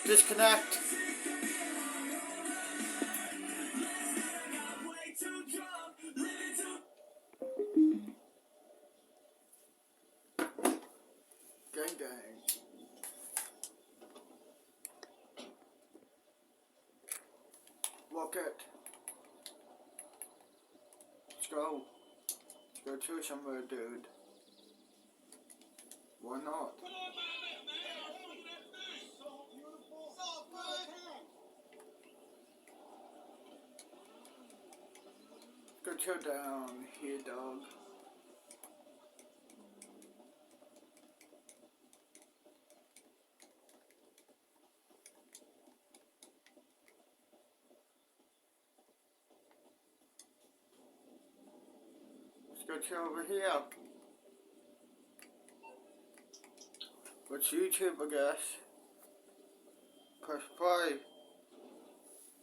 Disconnect. Gang gang. Look it. Let's go. Let's go to somewhere, dude. Why not? Go chill down here, dog. Let's go chill over here. What's YouTube, I guess? Press play.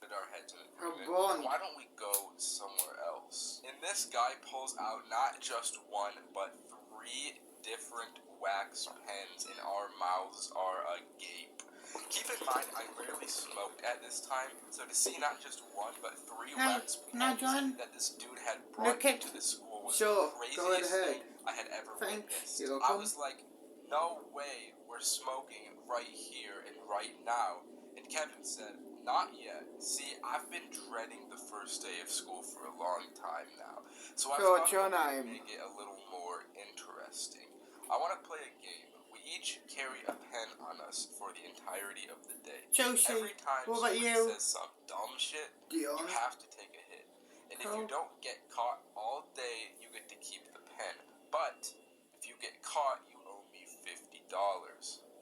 Our heads in agreement. Why don't we go somewhere else? And this guy pulls out not just one, but 3 different wax pens, and our mouths are agape. Keep in mind, I rarely smoked at this time, so to see not just one, but 3 wax pens that this dude had brought into the school was the craziest thing I had ever witnessed. I was like, no way we're smoking right here and right now. And Kevin said, not yet. See, I've been dreading the first day of school for a long time now, so I thought we'd make it a little more interesting. I want to play a game. We each carry a pen on us for the entirety of the day. Every time somebody says some dumb shit, you have to take a hit. And if you don't get caught all day, you get to keep the pen. But if you get caught, you owe me $50.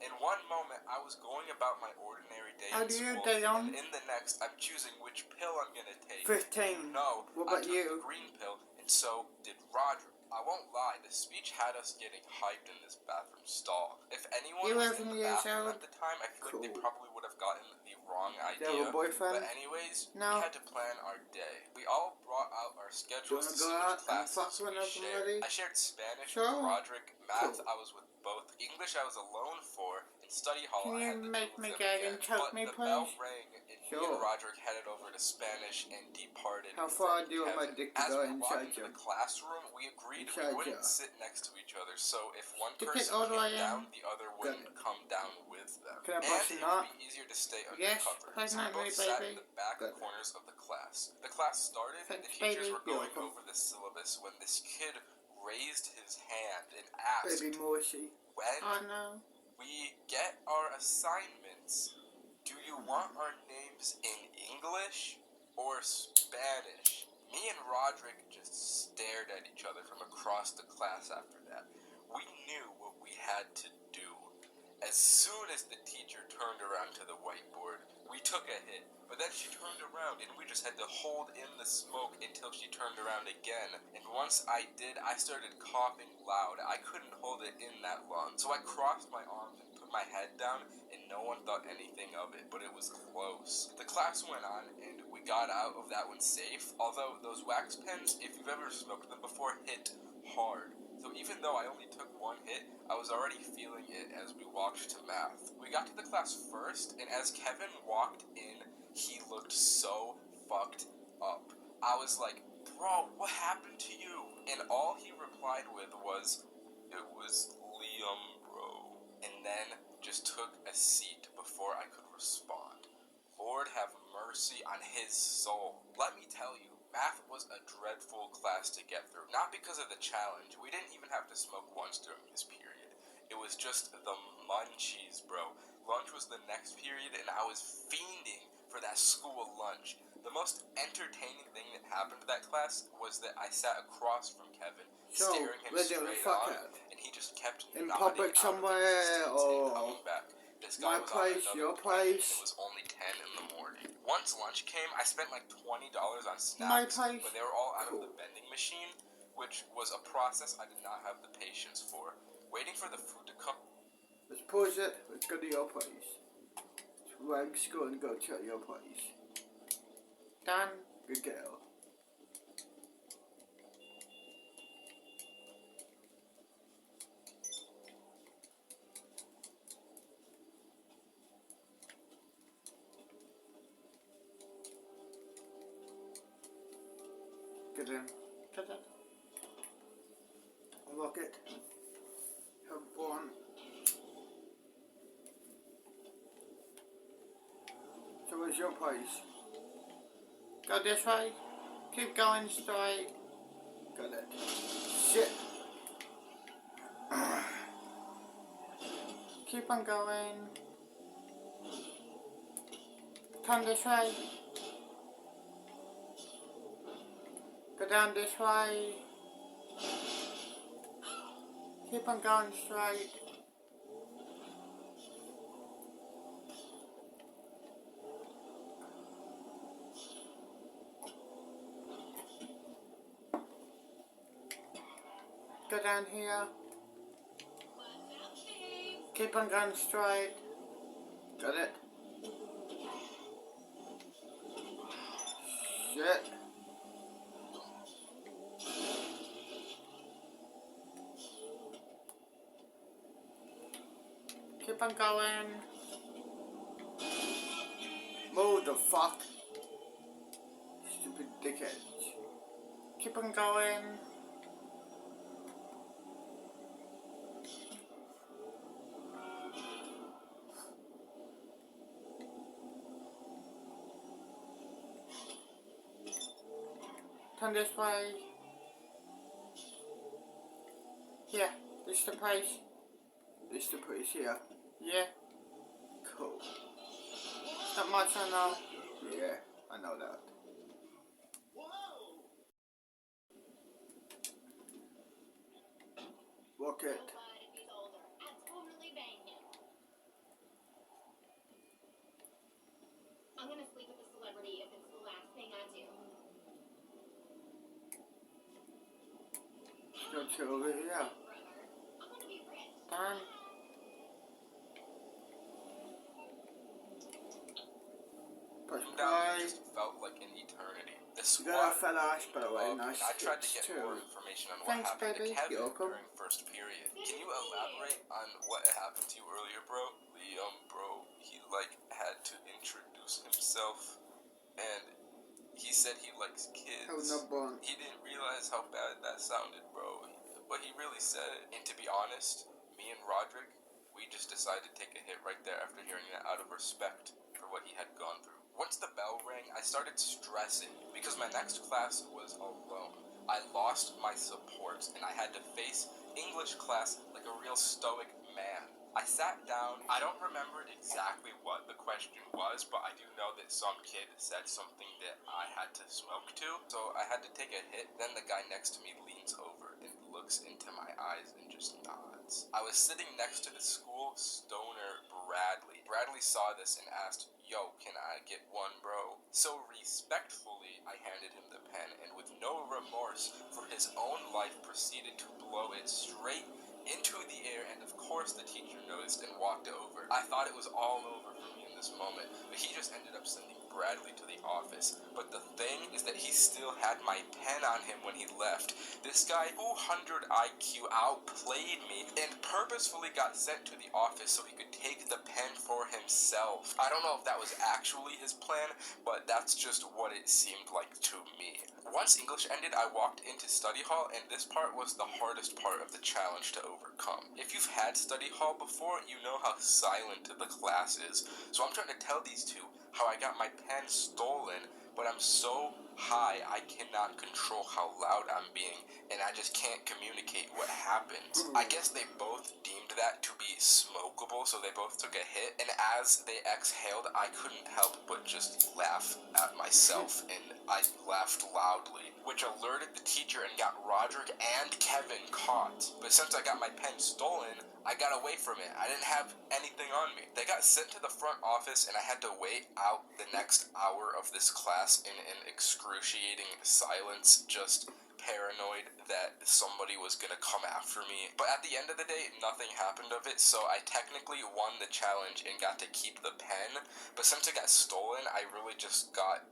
In one moment, I was going about my ordinary day in school, and in the next, I'm choosing which pill I'm gonna take. 15. No, what about I took the green pill, and so did Roderick. I won't lie, the speech had us getting hyped in this bathroom stall. If anyone was in the bathroom at the time, I feel like they probably would have gotten the wrong idea. But anyways, we had to plan our day. We all brought out our schedules to see which classes we shared. I shared Spanish with Roderick, math I was with both, English I was alone for, and study hall I had to do with them again. But the bell rang, and me and Roderick headed over to Spanish and departed. How far do you want my dick to go inside the classroom, we agreed we wouldn't sit next to each other, so if one person came down, the other wouldn't come down with them. And it would be easier to stay undercover. So we both sat in the back corners of the class. The class started, and the teachers were going over the syllabus when this kid raised his hand and asked, when we get our assignments, do you want our names in English or Spanish? Me and Roderick just stared at each other from across the class after that. We knew what we had to do. As soon as the teacher turned around to the whiteboard, we took a hit. But then she turned around, and we just had to hold in the smoke until she turned around again. And once I did, I started coughing loud. I couldn't hold it in that long. So I crossed my arms and put my head down, and no one thought anything of it, but it was close. The class went on, and we got out of that one safe. Although those wax pens, if you've ever smoked them before, hit hard. So even though I only took one hit, I was already feeling it as we walked to math. We got to the class first, and as Kevin walked in, he looked so fucked up. I was like, bro, what happened to you? And all he replied with was, it was Liam, bro. And then just took a seat before I could respond. Lord have mercy on his soul. Let me tell you, math was a dreadful class to get through. Not because of the challenge. We didn't even have to smoke once during this period. It was just the munchies, bro. Lunch was the next period, and I was fiending for that school lunch. The most entertaining thing that happened to that class was that I sat across from Kevin, staring him straight on, and he just kept in nodding public somewhere, or coming back. This guy was place, on your plane, place. and it was only 10 in the morning. Once lunch came, I spent like $20 on snacks, but they were all out of the vending machine, which was a process I did not have the patience for. Waiting for the food to come. Let's pause it. Let's go to your place. Let's go and go to your place. Done. Good girl. it in. Look it. Have one. So where's your place? Go this way. Keep going straight. Got it. Shit. Keep on going. Come this way. Go down this way. Keep on going straight. Go down here. Keep on going straight. Got it? Shit. Keep on going. Move the fuck. Stupid dickheads. Keep on going. Turn this way. Yeah, this is the place. This is the place here. Yeah. Cool. Not much I know. Yeah, I know that. Look it. I'm gonna sleep with a celebrity if it's the last thing I do. Go to over here. Done. Press play. Just felt like an eternity. The squad. You got a fat ass, by the way. Nice. I tried to get more information on what happened to Kevin during first period. Can you elaborate on what happened to you earlier, bro? Bro, he had to introduce himself, and he said he likes kids. He didn't realize how bad that sounded, bro. But he really said it. And to be honest, me and Roderick, we just decided to take a hit right there after hearing that out of respect for what he had gone through. Once the bell rang, I started stressing because my next class was alone. I lost my supports and I had to face English class like a real stoic man. I sat down. I don't remember exactly what the question was, but I do know that some kid said something that I had to smoke to, so I had to take a hit. Then the guy next to me leans over and looks into my eyes and just nods. I was sitting next to the school stoner Bradley. Bradley saw this and asked, "Yo, can I get one, bro?" So respectfully, I handed him the pen, and with no remorse for his own life, proceeded to blow it straight into the air, and of course the teacher noticed and walked over. I thought it was all over for me in this moment, but he just ended up sending Bradley to the office. But the thing is that he still had my pen on him when he left. This guy, 200 IQ, outplayed me and purposefully got sent to the office so he could take the pen for himself. I don't know if that was actually his plan, but that's just what it seemed like to me. Once English ended, I walked into study hall, and this part was the hardest part of the challenge to overcome. If you've had study hall before, you know how silent the class is. So I'm trying to tell these two how I got my pen stolen, but I'm so high I cannot control how loud I'm being, and I just can't communicate what happened. I guess they both deemed that to be smokable, so they both took a hit, and as they exhaled, I couldn't help but just laugh at myself, and I laughed loudly, which alerted the teacher and got Roderick and Kevin caught. But since I got my pen stolen, I got away from it. I didn't have anything on me. They got sent to the front office, and I had to wait out the next hour of this class in an excruciating silence, just paranoid that somebody was gonna come after me. But at the end of the day, nothing happened of it, so I technically won the challenge and got to keep the pen. But since it got stolen, I really just got...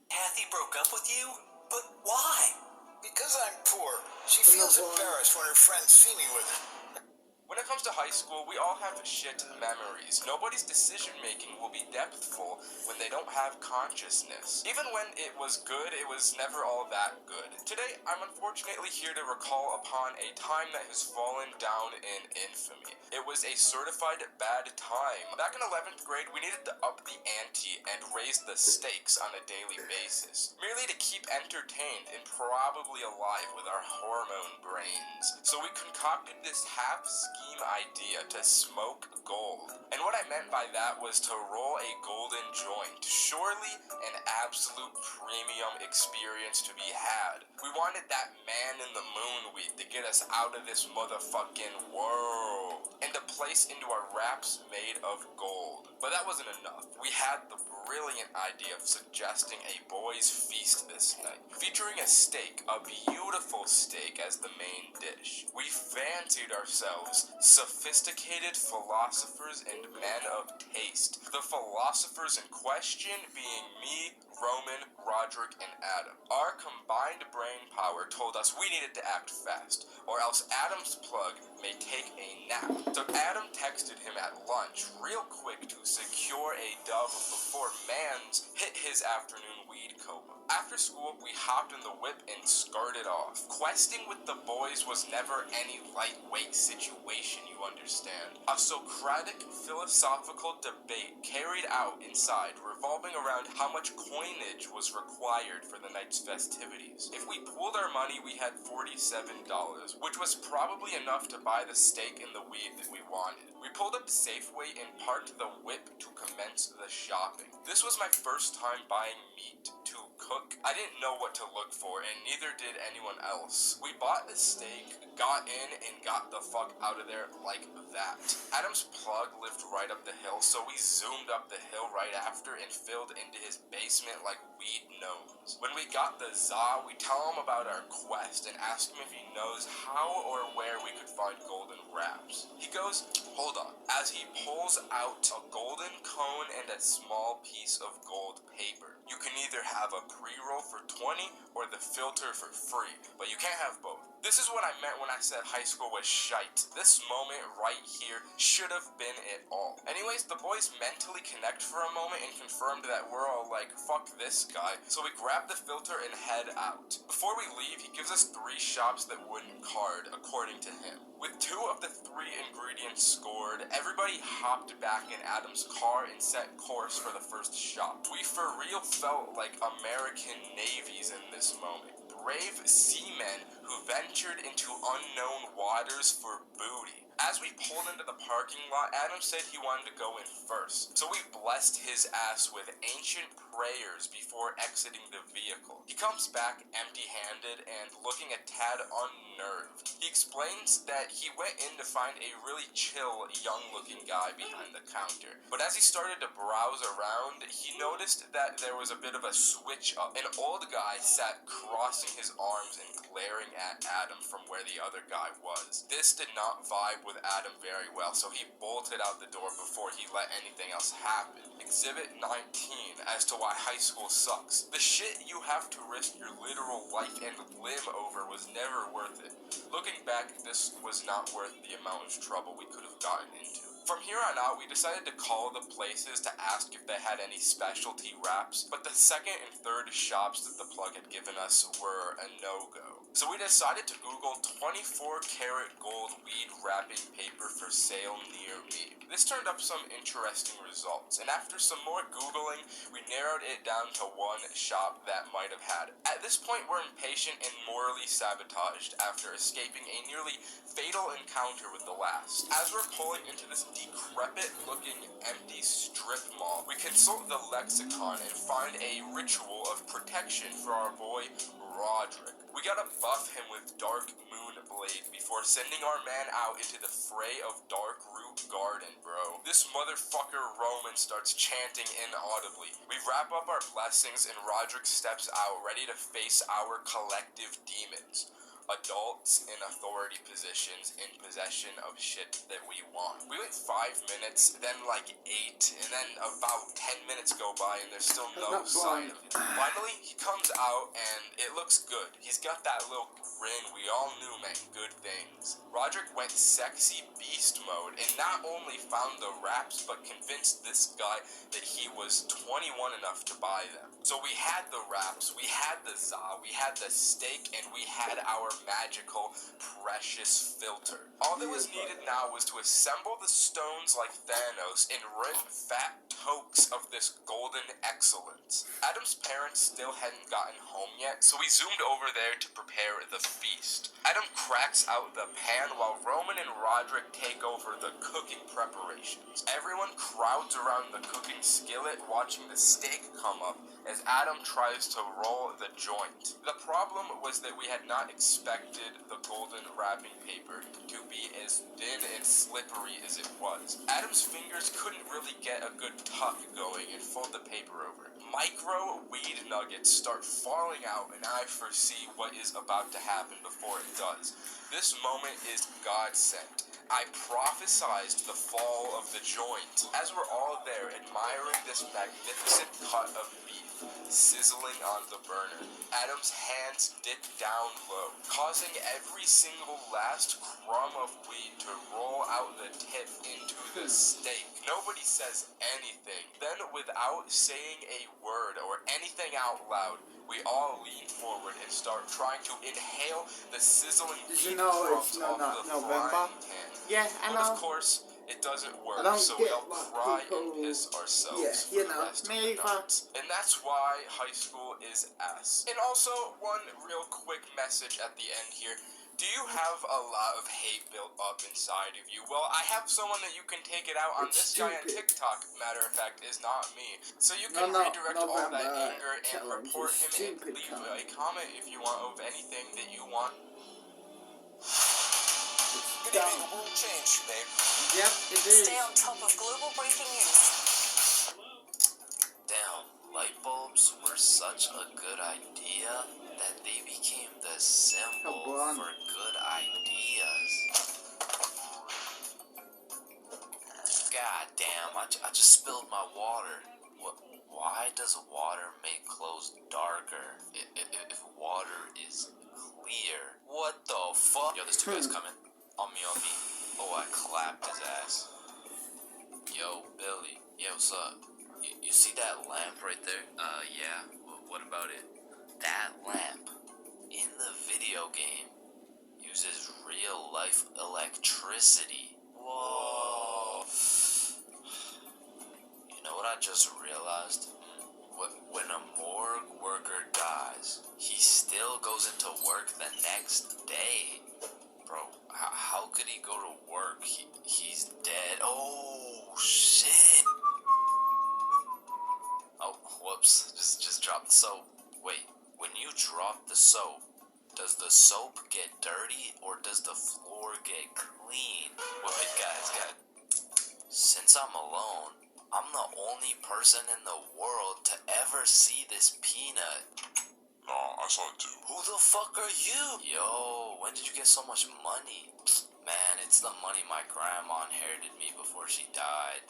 Kathy broke up with you? But why? Because I'm poor. She feels embarrassed when her friends see me with her. When it comes to high school, we all have shit memories. Nobody's decision-making will be depthful when they don't have consciousness. Even when it was good, it was never all that good. Today, I'm unfortunately here to recall upon a time that has fallen down in infamy. It was a certified bad time. Back in 11th grade, we needed to up the ante and raise the stakes on a daily basis, merely to keep entertained and probably alive with our hormone brains. So we concocted this half-scheme idea to smoke gold. And what I meant by that was to roll a golden joint. Surely an absolute premium experience to be had. We wanted that man in the moon weed to get us out of this motherfucking world and to place into our wraps made of gold. But that wasn't enough. We had the brilliant idea of suggesting a boys' feast this night, featuring a steak, a beautiful steak, as the main dish. We fancied ourselves sophisticated philosophers and men of taste. The philosophers in question being me, Roman, Roderick, and Adam. Our combined brain power told us we needed to act fast, or else Adam's plug may take a nap. So Adam texted him at lunch real quick to secure a dub before Mans hit his afternoon weed coma. After school, we hopped in the whip and skirted off. Questing with the boys was never any lightweight situation, you understand. A Socratic philosophical debate carried out inside revolving around how much coinage was required for the night's festivities. If we pooled our money, we had $47, which was probably enough to buy the steak and the weed that we wanted. We pulled up Safeway and parked the whip to commence the shopping. This was my first time buying meat to cook. I didn't know what to look for, and neither did anyone else. We bought the steak, got in, and got the fuck out of there like that. Adam's plug lived right up the hill, so we zoomed up the hill right after and filled into his basement like weed gnomes. When we got the za, we tell him about our quest and ask him if he knows how or where we could find golden wraps. He goes, "Hold on," as he pulls out a golden cone and a small piece of gold paper. You can either have a pre-roll for 20 or the filter for free, but you can't have both. This is what I meant when I said high school was shite. This moment right here should have been it all. Anyways, the boys mentally connect for a moment and confirmed that we're all like, fuck this guy. So we grab the filter and head out. Before we leave, he gives us 3 shops that wouldn't card, according to him. With 2 of the 3 ingredients scored, everybody hopped back in Adam's car and set course for the first shop. We for real felt like American navies in this moment. Brave seamen who ventured into unknown waters for booty. As we pulled into the parking lot, Adam said he wanted to go in first, so we blessed his ass with ancient prayers before exiting the vehicle. He comes back empty-handed and looking a tad unnerved. He explains that he went in to find a really chill, young-looking guy behind the counter, but as he started to browse around, he noticed that there was a bit of a switch-up. An old guy sat crossing his arms and glaring at Adam from where the other guy was. This did not vibe with Adam very well, so he bolted out the door before he let anything else happen. Exhibit 19 as to why high school sucks. The shit you have to risk your literal life and limb over was never worth it. Looking back, this was not worth the amount of trouble we could have gotten into. From here on out, we decided to call the places to ask if they had any specialty wraps, but the second and third shops that the plug had given us were a no-go. So we decided to Google 24-karat gold weed wrapping paper for sale near me. This turned up some interesting results, and after some more Googling, we narrowed it down to one shop that might have had it. At this point, we're impatient and morally sabotaged after escaping a nearly fatal encounter with the last. As we're pulling into this decrepit-looking empty strip mall, we consult the lexicon and find a ritual of protection for our boy Roderick. We gotta buff him with Dark Moon Blade before sending our man out into the fray of Dark Root Garden, bro. This motherfucker Roman starts chanting inaudibly. We wrap up our blessings and Roderick steps out, ready to face our collective demons. adults in authority positions in possession of shit that we want. We wait 5 minutes, then like 8, and then about 10 minutes go by and there's still no sign of him. Finally, he comes out and it looks good. He's got that little grin we all knew meant good things. Roderick went sexy beast mode and not only found the wraps but convinced this guy that he was 21 enough to buy them. So we had the wraps, we had the za, we had the steak, and we had our magical, precious filter. All that was needed now was to assemble the stones like Thanos and rip fat tokes of this golden excellence. Adam's parents still hadn't gotten home yet, so we zoomed over there to prepare the feast. Adam cracks out the pan while Roman and Roderick take over the cooking preparations. Everyone crowds around the cooking skillet watching the steak come up as Adam tries to roll the joint. The problem was that we had not expected the golden wrapping paper to be as thin and slippery as it was. Adam's fingers couldn't really get a good tuck going and fold the paper over. Micro weed nuggets start falling out and I foresee what is about to happen before it does. This moment is God sent. I prophesized the fall of the joint. As we're all there admiring this magnificent cut of beef sizzling on the burner, Adam's hands dip down low, causing every single last crumb of weed to roll out the tip into the steak. Nobody says anything. Then, without saying a word or anything out loud, we all lean forward and start trying to inhale the sizzling beef crumbs off the frying pan. Yeah, I know. But of course, it doesn't work, so we all cry and piss ourselves for the rest of the night. And that's why high school is S. And also, one real quick message at the end here. Do you have a lot of hate built up inside of you? Well, I have someone that you can take it out on. This guy on TikTok, matter of fact, is not me. So you can redirect all that anger and report him and leave a comment if you want of anything that you want. Good evening, the world changed, babe. Yep, it is. Stay on top of global breaking news. Damn, light bulbs were such a good idea that they became the symbol for good ideas. God damn, I just spilled my water. Why does water make clothes darker if water is clear? What the fuck? Yo, there's two guys coming. On me. Oh, I clapped his ass. Yo, Billy. Yeah, what's up? You see that lamp right there? Yeah. What about it? That lamp in the video game uses real life electricity. Whoa. You know what I just realized? When a morgue worker dies, he still goes into work the next day. Bro, how could he go to work? He's dead. Oh, shit. Oh, whoops. Just dropped the soap. Wait, when you drop the soap, does the soap get dirty or does the floor get clean? Wait, guys. Since I'm alone, I'm the only person in the world to ever see this peanut. Nah, I saw it too. Who the fuck are you? Yo, when did you get so much money? Man, it's the money my grandma inherited me before she died.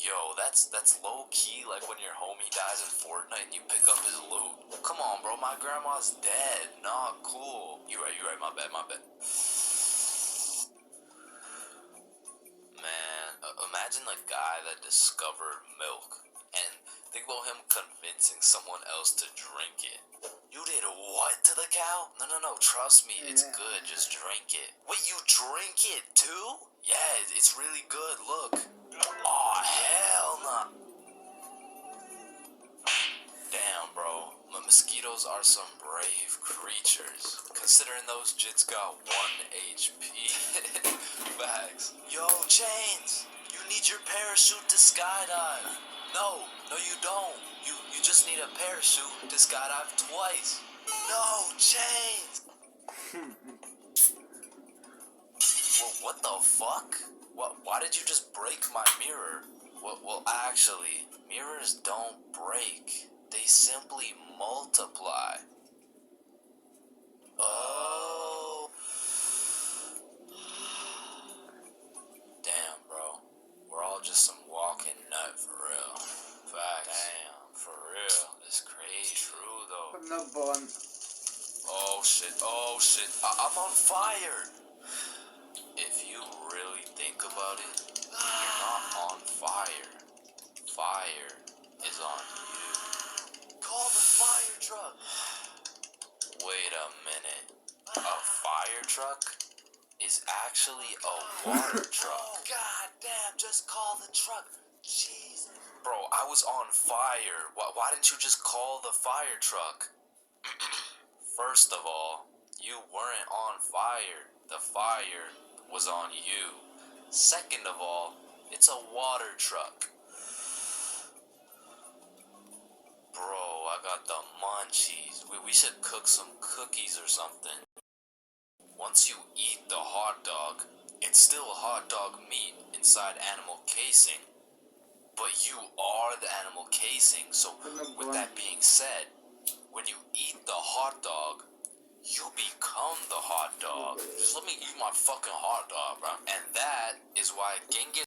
Yo, that's low-key like when your homie dies in Fortnite and you pick up his loot. Come on, bro, my grandma's dead. Nah, cool. You right, my bad. Man, imagine the guy that discovered milk. And think about him convincing someone else to drink it. You did what to the cow? No, trust me, it's good, just drink it. Wait, you drink it too? Yeah, it's really good, look. Aw, hell nah. Damn, bro. Mosquitoes are some brave creatures. Considering those jits got 1 HP. Facts. Yo, Chains, you need your parachute to skydive. No, you don't. You just need a parachute to skydive twice. No, Chains. Well, what the fuck? Why did you just break my mirror? Well, actually, mirrors don't break. They simply multiply. Oh. blunt. Oh shit, I'm on fire! If you really think about it, you're not on fire. Fire is on you. Call the fire truck! Wait a minute. A fire truck is actually a water truck. Oh, god damn, just call the truck. Jesus. Bro, I was on fire. Why didn't you just call the fire truck? First of all, you weren't on fire. The fire was on you. Second of all, it's a water truck. Bro, I got the munchies. We should cook some cookies or something. Once you eat the hot dog, it's still a hot dog meat inside animal casing. But you are the animal casing, so with that being said, when you eat the hot dog, you become the hot dog. Just let me eat my fucking hot dog, bro. And that is why Genghis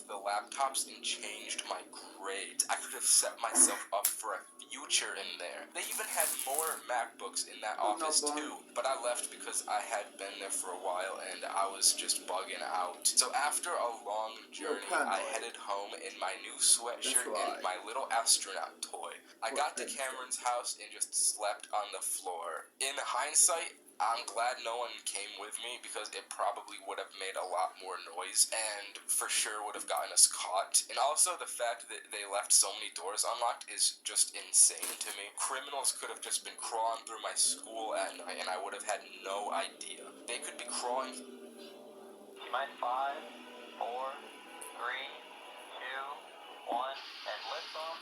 the laptops and changed my grades. I could have set myself up for a future in there. They even had more MacBooks in that office too, but I left because I had been there for a while and I was just bugging out. So after a long journey, I headed home in my new sweatshirt and my little astronaut toy. I got to Cameron's house and just slept on the floor. In hindsight, I'm glad no one came with me because it probably would have made a lot more noise and for sure would have gotten us caught. And also the fact that they left so many doors unlocked is just insane to me. Criminals could have just been crawling through my school at night and I would have had no idea. They could be crawling. T-minus 5, 4, 3, 2, 1, and lift off.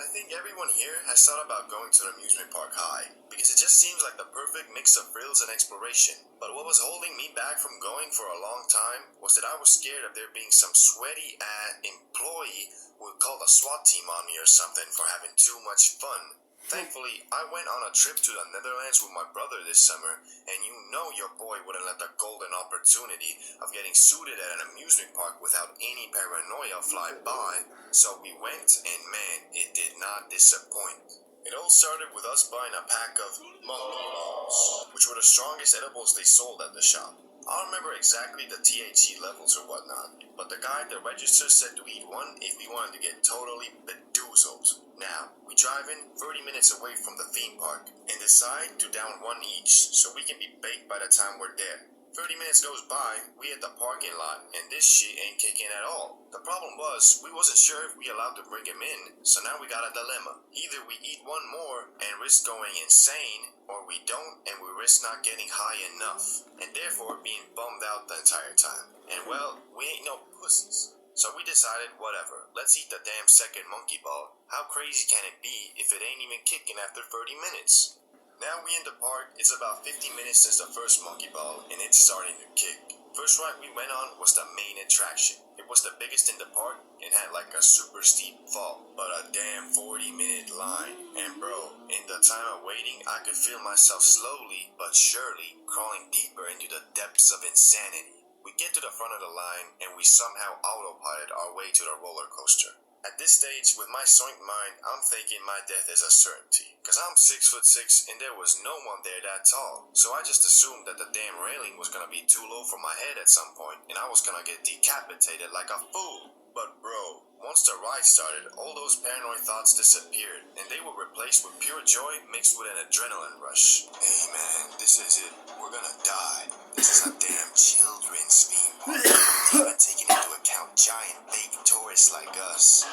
I think everyone here has thought about going to the amusement park high, because it just seems like the perfect mix of thrills and exploration. But what was holding me back from going for a long time was that I was scared of there being some sweaty employee who would call the SWAT team on me or something for having too much fun. Thankfully, I went on a trip to the Netherlands with my brother this summer, and you know your boy wouldn't let the golden opportunity of getting suited at an amusement park without any paranoia fly by. So we went, and man, it did not disappoint. It all started with us buying a pack of monkey balls, which were the strongest edibles they sold at the shop. I don't remember exactly the THC levels or whatnot, but the guy at the register said to eat one if we wanted to get totally bedoozled. Now, we drive in 30 minutes away from the theme park and decide to down one each so we can be baked by the time we're there. 30 minutes goes by, we hit the parking lot, and this shit ain't kicking at all. The problem was, we wasn't sure if we allowed to bring him in, so now we got a dilemma. Either we eat one more and risk going insane, or we don't and we risk not getting high enough, and therefore being bummed out the entire time. And well, we ain't no pussies. So we decided, whatever, let's eat the damn second monkey ball. How crazy can it be if it ain't even kicking after 30 minutes? Now we in the park, it's about 15 minutes since the first monkey ball, and it's starting to kick. First ride we went on was the main attraction. It was the biggest in the park, and had like a super steep fall, but a damn 40-minute line. And bro, in the time of waiting, I could feel myself slowly, but surely, crawling deeper into the depths of insanity. We get to the front of the line, and we somehow autopilot our way to the roller coaster. At this stage, with my soinked mind, I'm thinking my death is a certainty. Cause I'm 6'6" and there was no one there that tall. So I just assumed that the damn railing was gonna be too low for my head at some point, and I was gonna get decapitated like a fool. But bro, once the ride started, all those paranoid thoughts disappeared, and they were replaced with pure joy mixed with an adrenaline rush. Hey man, this is it. We're gonna die. This is a damn children's theme park. They haven't taken into account giant big tourists like us.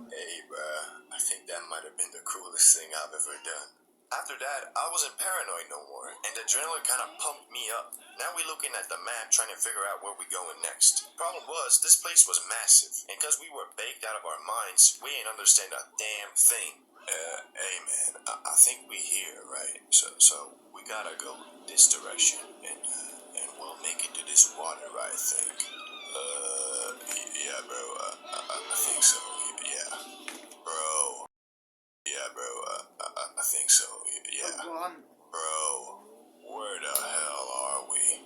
Hey bruh, I think that might have been the coolest thing I've ever done. After that, I wasn't paranoid no more, and the adrenaline kind of pumped me up. Now we're looking at the map trying to figure out where we're going next. Problem was, this place was massive, and cause we were baked out of our minds, we ain't understand a damn thing. Hey man, I think we here, right? So we gotta go this direction, and we'll make it to this water, I think. Yeah bro, I think so, yeah. Bro. Yeah, bro, I think so, yeah. Bro, where the hell are we?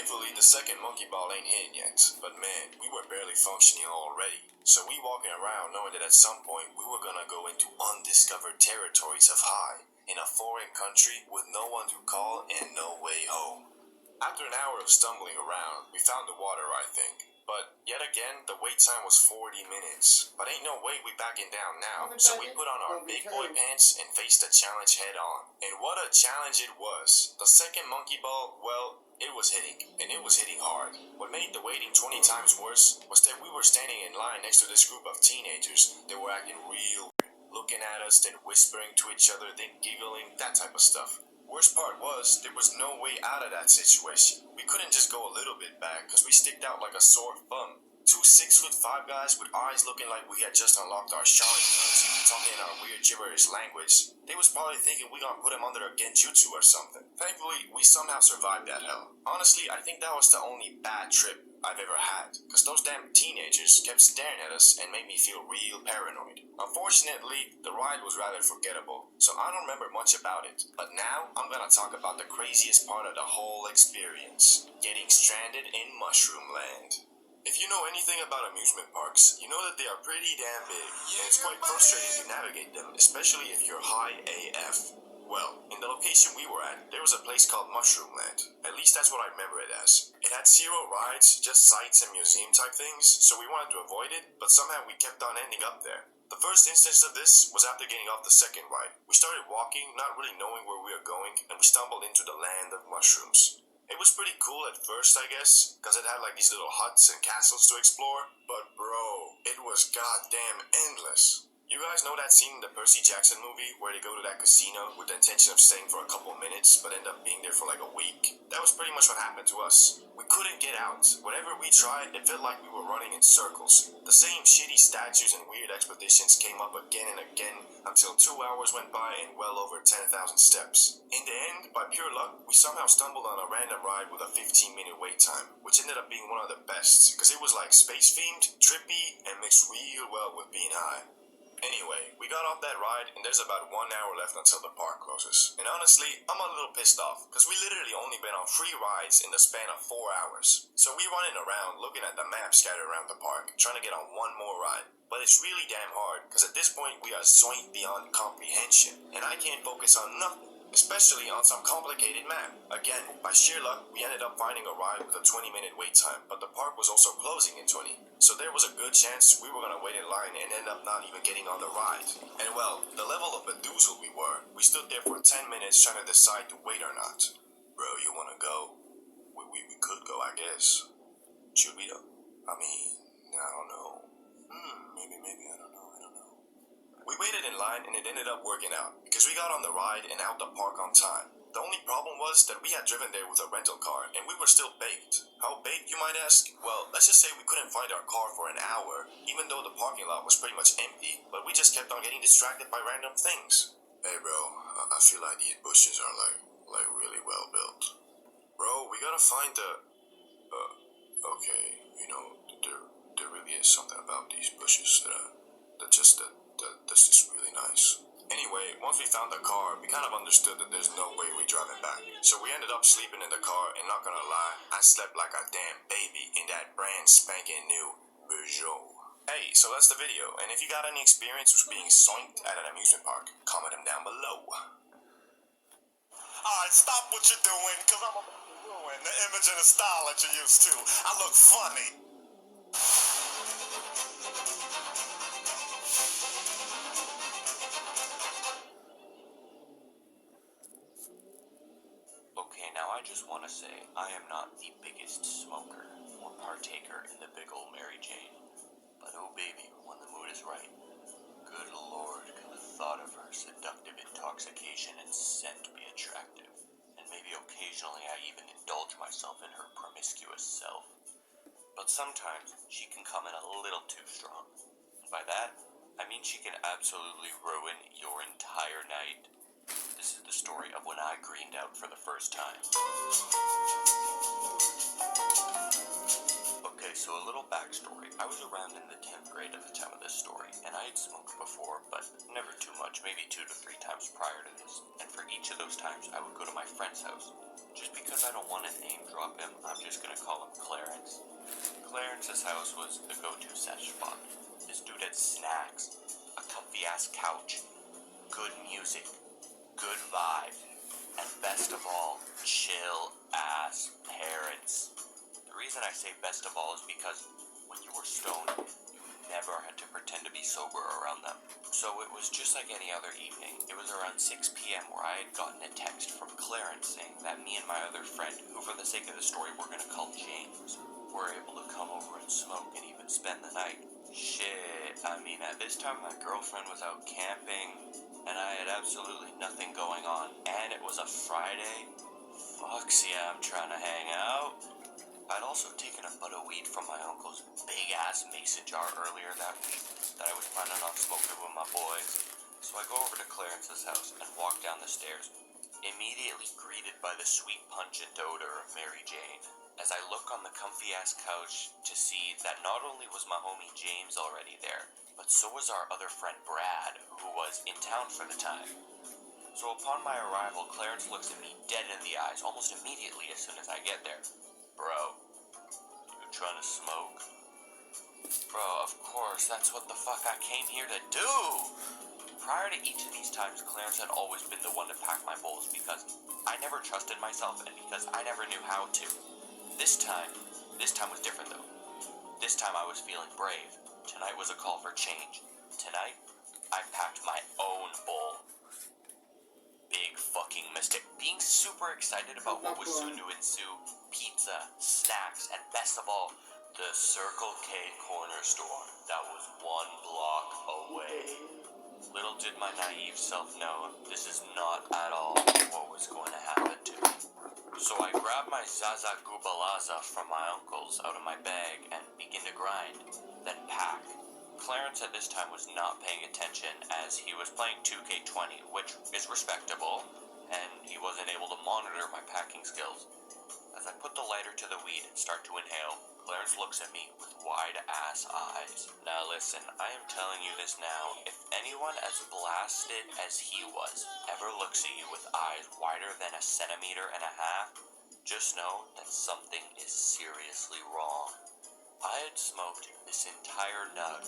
Thankfully, the second monkey ball ain't hit yet, but man, we were barely functioning already. So we walking around knowing that at some point we were gonna go into undiscovered territories of high, in a foreign country with no one to call and no way home. After an hour of stumbling around, we found the water, I think. But yet again, the wait time was 40 minutes. But ain't no way we backing down now, so we put on our big boy pants and faced the challenge head on. And what a challenge it was. The second monkey ball, well, it was hitting, and it was hitting hard. What made the waiting 20 times worse was that we were standing in line next to this group of teenagers that were acting real weird, looking at us, then whispering to each other, then giggling, that type of stuff. Worst part was, there was no way out of that situation. We couldn't just go a little bit back, because we sticked out like a sore thumb. Two 6'5" guys with eyes looking like we had just unlocked our Sharingan, talking in our weird gibberish language. They was probably thinking we gonna put them under a genjutsu or something. Thankfully, we somehow survived that hell. Honestly, I think that was the only bad trip I've ever had, because those damn teenagers kept staring at us and made me feel real paranoid. Unfortunately, the ride was rather forgettable, so I don't remember much about it. But now, I'm gonna talk about the craziest part of the whole experience: getting stranded in Mushroom Land. If you know anything about amusement parks, you know that they are pretty damn big, and it's quite frustrating to navigate them, especially if you're high AF. Well, in the location we were at, there was a place called Mushroom Land. At least that's what I remember it as. It had 0 rides, just sights and museum type things, so we wanted to avoid it, but somehow we kept on ending up there. The first instance of this was after getting off the second ride. We started walking, not really knowing where we were going, and we stumbled into the land of mushrooms. It was pretty cool at first, I guess, because it had like these little huts and castles to explore, but bro, it was goddamn endless. You guys know that scene in the Percy Jackson movie where they go to that casino with the intention of staying for a couple minutes but end up being there for like a week? That was pretty much what happened to us. We couldn't get out. Whatever we tried, it felt like we were running in circles. The same shitty statues and weird expeditions came up again and again until 2 hours went by and well over 10,000 steps. In the end, by pure luck, we somehow stumbled on a random ride with a 15-minute wait time, which ended up being one of the best because it was like space-themed, trippy, and mixed real well with being high. Anyway, we got off that ride and there's about 1 hour left until the park closes. And honestly, I'm a little pissed off because we literally only been on 3 rides in the span of 4 hours. So we running around looking at the map scattered around the park, trying to get on one more ride. But it's really damn hard because at this point we are zoinked beyond comprehension and I can't focus on nothing, especially on some complicated map. Again, by sheer luck, we ended up finding a ride with a 20-minute wait time, but the park was also closing in 20. So there was a good chance we were gonna wait in line and end up not even getting on the ride. And well, the level of bamboozle we were, we stood there for 10 minutes trying to decide to wait or not. Bro, you wanna go? We could go, I guess. Should we though? I mean, I don't know. Maybe, I don't know. We waited in line and it ended up working out because we got on the ride and out the park on time. The only problem was that we had driven there with a rental car and we were still baked. How baked, you might ask? Well, let's just say we couldn't find our car for an hour, even though the parking lot was pretty much empty, but we just kept on getting distracted by random things. Hey bro, I feel like these bushes are like really well built. Bro, we gotta find the... okay, you know, there really is something about these bushes that's just really nice. Anyway, once we found the car, we kind of understood that there's no way we're driving back. So we ended up sleeping in the car, and not gonna lie, I slept like a damn baby in that brand spanking new Peugeot. Hey, so that's the video, and if you got any experience with being zoinked at an amusement park, comment them down below. Alright, stop what you're doing, because I'm about to ruin the image and the style that you're used to. I look funny. Okay, now I just want to say, I am not the biggest smoker or partaker in the big old Mary Jane. But oh baby, when the mood is right, good lord, can the thought of her seductive intoxication and scent be attractive. And maybe occasionally I even indulge myself in her promiscuous self. But sometimes she can come in a little too strong. And by that, I mean she can absolutely ruin your entire night. This is the story of when I greened out for the first time. Okay, so a little backstory. I was around in the 10th grade at the time of this story, and I had smoked before, but never too much, maybe 2 to 3 times prior to this. And for each of those times, I would go to my friend's house, just because because I don't want to name drop him, I'm just gonna call him Clarence. Clarence's house was the go-to sesh spot. This dude had snacks, a comfy-ass couch, good music, good vibe, and best of all, chill-ass parents. The reason I say best of all is because when you were stoned, you never had to pretend to be sober around them. So it was just like any other evening. It was around 6 p.m. where I had gotten a text from Clarence saying that me and my other friend, who for the sake of the story we're gonna call James, were able to come over and smoke and even spend the night. Shit, I mean, at this time my girlfriend was out camping and I had absolutely nothing going on. And it was a Friday. Fucks yeah, I'm trying to hang out. I'd also taken a butt of weed from my uncle's big-ass mason jar earlier that week that I was planning on smoking with my boys. So I go over to Clarence's house and walk down the stairs, immediately greeted by the sweet pungent odor of Mary Jane. As I look on the comfy-ass couch to see that not only was my homie James already there, but so was our other friend Brad, who was in town for the time. So upon my arrival, Clarence looks at me dead in the eyes almost immediately as soon as I get there. Bro, you trying to smoke? Bro, of course, that's what the fuck I came here to do! Prior to each of these times, Clarence had always been the one to pack my bowls because I never trusted myself and because I never knew how to. This time was different though. This time I was feeling brave. Tonight was a call for change. Tonight, I packed my own bowl. Big fucking mistake. Being super excited about what was soon to ensue, pizza, snacks, and best of all, the Circle K corner store that was 1 block away. Little did my naive self know, this is not at all what was going to happen to me. So I grabbed my Zaza Gubalaza from my uncle's out of my bag and begin to grind, then pack. Clarence at this time was not paying attention as he was playing 2K20, which is respectable, and he wasn't able to monitor my packing skills. As I put the lighter to the weed and start to inhale, Clarence looks at me with wide-ass eyes. Now listen, I am telling you this now, if anyone as blasted as he was ever looks at you with eyes wider than 1.5 centimeters, just know that something is seriously wrong. I had smoked this entire nug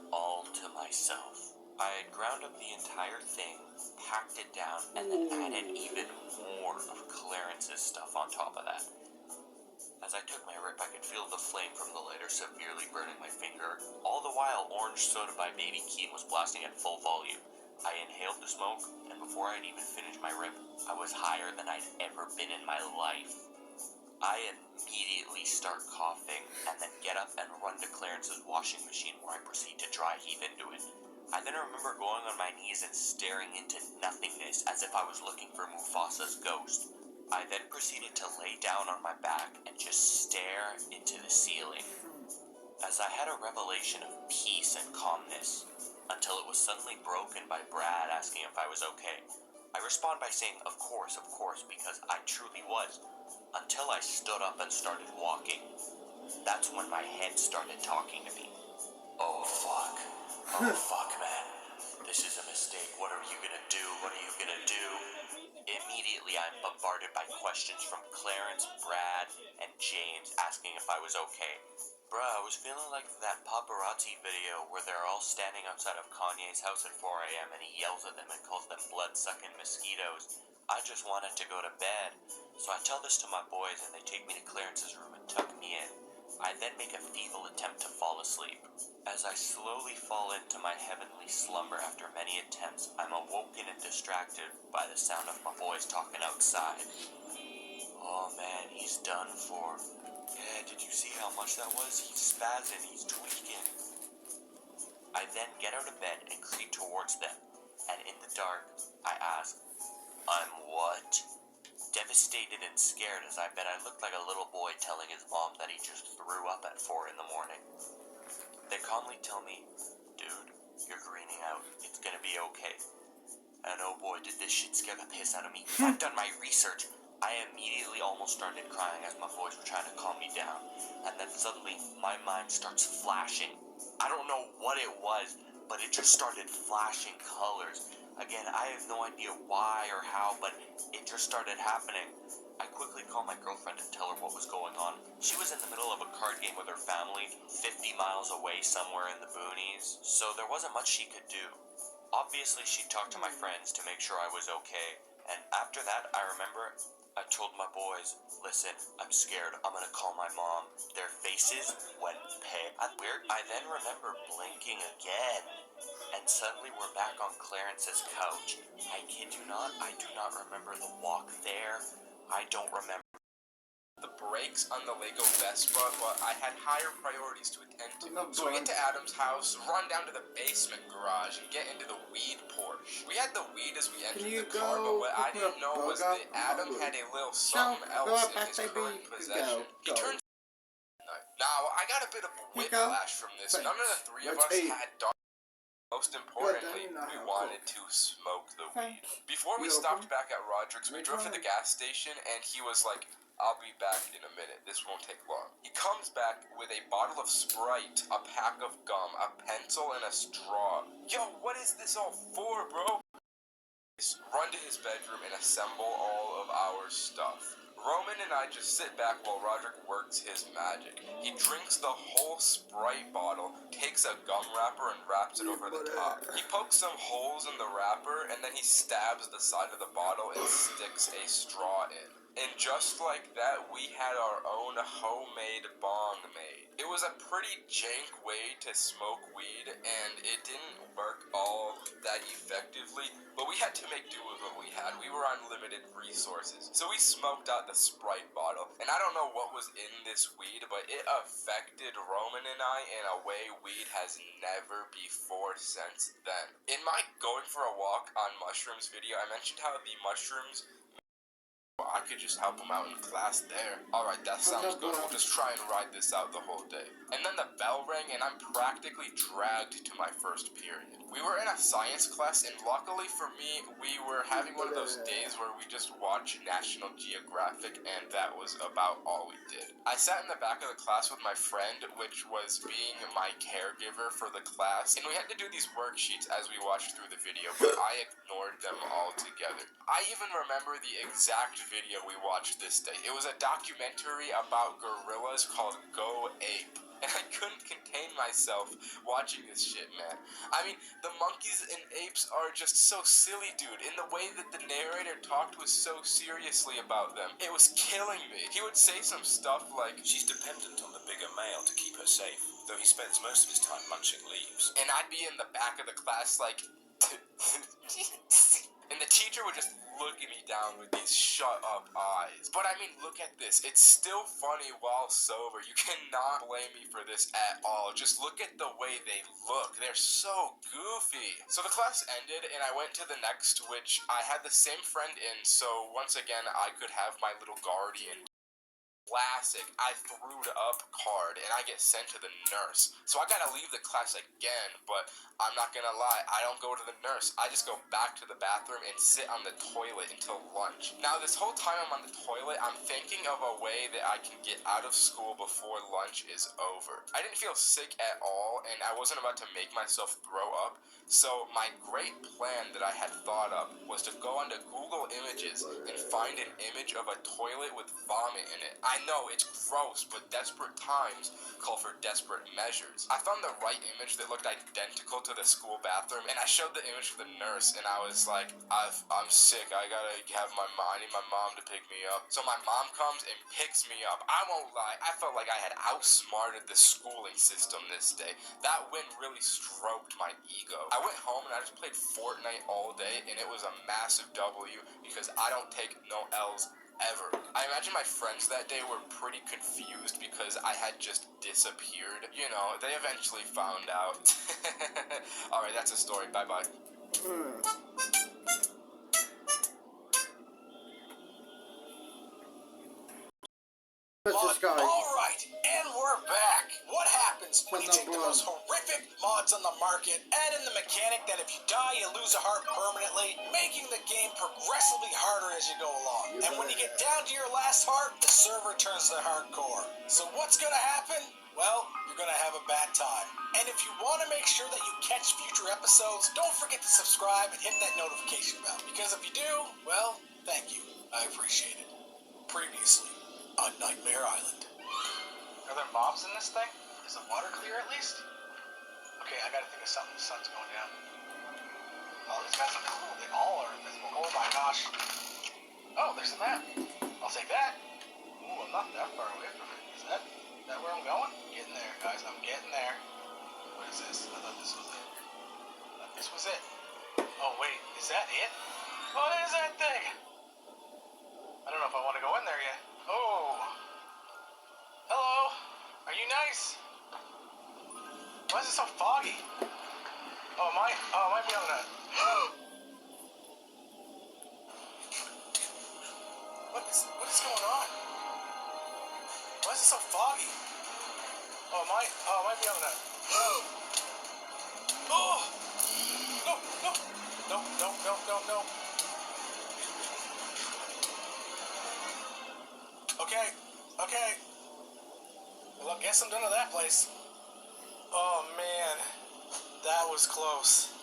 all to myself. I had ground up the entire thing, packed it down, and then added even more of Clarence's stuff on top of that. As I took my rip, I could feel the flame from the lighter severely burning my finger. All the while, Orange Soda by Baby Keem was blasting at full volume. I inhaled the smoke, and before I'd even finished my rip, I was higher than I'd ever been in my life. I immediately start coughing, and then get up and run to Clarence's washing machine where I proceed to dry heave into it. I then remember going on my knees and staring into nothingness as if I was looking for Mufasa's ghost. I then proceeded to lay down on my back and just stare into the ceiling. As I had a revelation of peace and calmness, until it was suddenly broken by Brad asking if I was okay. I respond by saying, of course, because I truly was, until I stood up and started walking. That's when my head started talking to me. Oh fuck, man. This is a mistake. What are you gonna do? Immediately, I'm bombarded by questions from Clarence, Brad, and James asking if I was okay. Bruh, I was feeling like that paparazzi video where they're all standing outside of Kanye's house at 4 a.m. and he yells at them and calls them blood-sucking mosquitoes. I just wanted to go to bed. So I tell this to my boys and they take me to Clarence's room and tuck me in. I then make a feeble attempt to fall asleep. As I slowly fall into my heavenly slumber after many attempts, I'm awoken and distracted by the sound of my boys talking outside. Oh man, he's done for. Yeah, did you see how much that was? He's spazzing, he's tweaking. I then get out of bed and creep towards them, and in the dark, I ask, I'm what? Devastated and scared as I bet I looked like a little boy telling his mom that he just threw up at 4 a.m. They calmly tell me, dude, you're greening out. It's gonna be okay. And oh boy, did this shit scare the piss out of me. I've done my research. I immediately almost started crying as my boys were trying to calm me down. And then suddenly, my mind starts flashing. I don't know what it was, but it just started flashing colors. Again, I have no idea why or how, but it just started happening. I quickly called my girlfriend to tell her what was going on. She was in the middle of a card game with her family, 50 miles away somewhere in the boonies, so there wasn't much she could do. Obviously, she talked to my friends to make sure I was okay, and after that, I remember I told my boys, listen, I'm scared, I'm gonna call my mom. Their faces went pale. I then remember blinking again, and suddenly we're back on Clarence's couch. I kid you not, I do not remember the walk there. I don't remember the brakes on the Lego Vespa, but I had higher priorities to attend to. So we get to Adam's house, run down to the basement garage, and get into the weed Porsche. We had the weed as we entered the car, but what I didn't know was that Adam had a little something else in his current possession. He turns Now, I got a bit of whiplash from this. None of the three of us had dark. Most importantly, we wanted to smoke the weed. Before we stopped back at Roderick's, we drove to the gas station, and he was like, I'll be back in a minute, this won't take long. He comes back with a bottle of Sprite, a pack of gum, a pencil, and a straw. Yo, what is this all for, bro? Run to his bedroom and assemble all of our stuff. Roman and I just sit back while Roderick works his magic. He drinks the whole Sprite bottle, takes a gum wrapper and wraps it over the top. He pokes some holes in the wrapper, and then he stabs the side of the bottle and sticks a straw in. And just like that, we had our own homemade bong made. It was a pretty jank way to smoke weed, and it didn't work all that effectively, but we had to make do with what we had. We were on limited resources. So we smoked out the Sprite bottle, and I don't know what was in this weed, but it affected Roman and I in a way weed has never before since then. In my going for a walk on mushrooms video, I mentioned how the mushrooms, I could just help him out in class there. Alright, that sounds good. We'll just try and ride this out the whole day. And then the bell rang and I'm practically dragged to my first period. We were in a science class, and luckily for me, we were having one of those days where we just watch National Geographic, and that was about all we did. I sat in the back of the class with my friend, which was being my caregiver for the class, and we had to do these worksheets as we watched through the video, but I ignored them altogether. I even remember the exact video we watched this day. It was a documentary about gorillas called Go Ape. And I couldn't contain myself watching this shit, man. I mean, the monkeys and apes are just so silly, dude. In the way that the narrator talked was so seriously about them. It was killing me. He would say some stuff like, she's dependent on the bigger male to keep her safe, though he spends most of his time munching leaves. And I'd be in the back of the class like, and the teacher would just look at me down with these shut up eyes. But I mean, look at this. It's still funny while sober. You cannot blame me for this at all. Just look at the way they look. They're so goofy. So the class ended and I went to the next, which I had the same friend in, so once again I could have my little guardian. Classic. I threwed up card and I get sent to the nurse. So I gotta leave the class again, but I'm not gonna lie, I don't go to the nurse. I just go back to the bathroom and sit on the toilet until lunch. Now this whole time I'm on the toilet, I'm thinking of a way that I can get out of school before lunch is over. I didn't feel sick at all and I wasn't about to make myself throw up. So my great plan that I had thought up was to go onto Google Images and find an image of a toilet with vomit in it. I know, it's gross, but desperate times call for desperate measures. I found the right image that looked identical to the school bathroom, and I showed the image to the nurse, and I was like, I'm sick, I need my mom to pick me up. So my mom comes and picks me up. I won't lie, I felt like I had outsmarted the schooling system this day. That win really stroked my ego. I went home and I just played Fortnite all day, and it was a massive W because I don't take no L's ever. I imagine my friends that day were pretty confused because I had just disappeared. You know, they eventually found out. Alright, that's a story. Bye-bye. Alright, and we're back. What happens when you take the most horrific mods on the market, add in the mechanic that if you die you lose a heart permanently, making the game progressively harder as you go along. And when you get down to your last heart, the server turns to hardcore. So what's gonna happen? Well, you're gonna have a bad time. And if you want to make sure that you catch future episodes, don't forget to subscribe and hit that notification bell. Because if you do, well, thank you. I appreciate it. Previously on Nightmare Island. Are there mobs in this thing? Is the water clear at least? Okay, I gotta think of something. The sun's going down. Oh, these guys are cool. They all are invisible. Oh my gosh. Oh, there's a map. I'll take that. Ooh, I'm not that far away from it. Is that where I'm going? Getting there, guys. I'm getting there. What is this? I thought this was it. This was it. Oh, wait. Is that it? What is that thing? I don't know if I want to go in there yet. Oh. Hello. Are you nice? Why is it so foggy? Oh, am I be able to... What is going on? Why is it so foggy? Oh, am I be able to... Oh! No. Okay. Well, I guess I'm done with that place. Oh, man. That was close.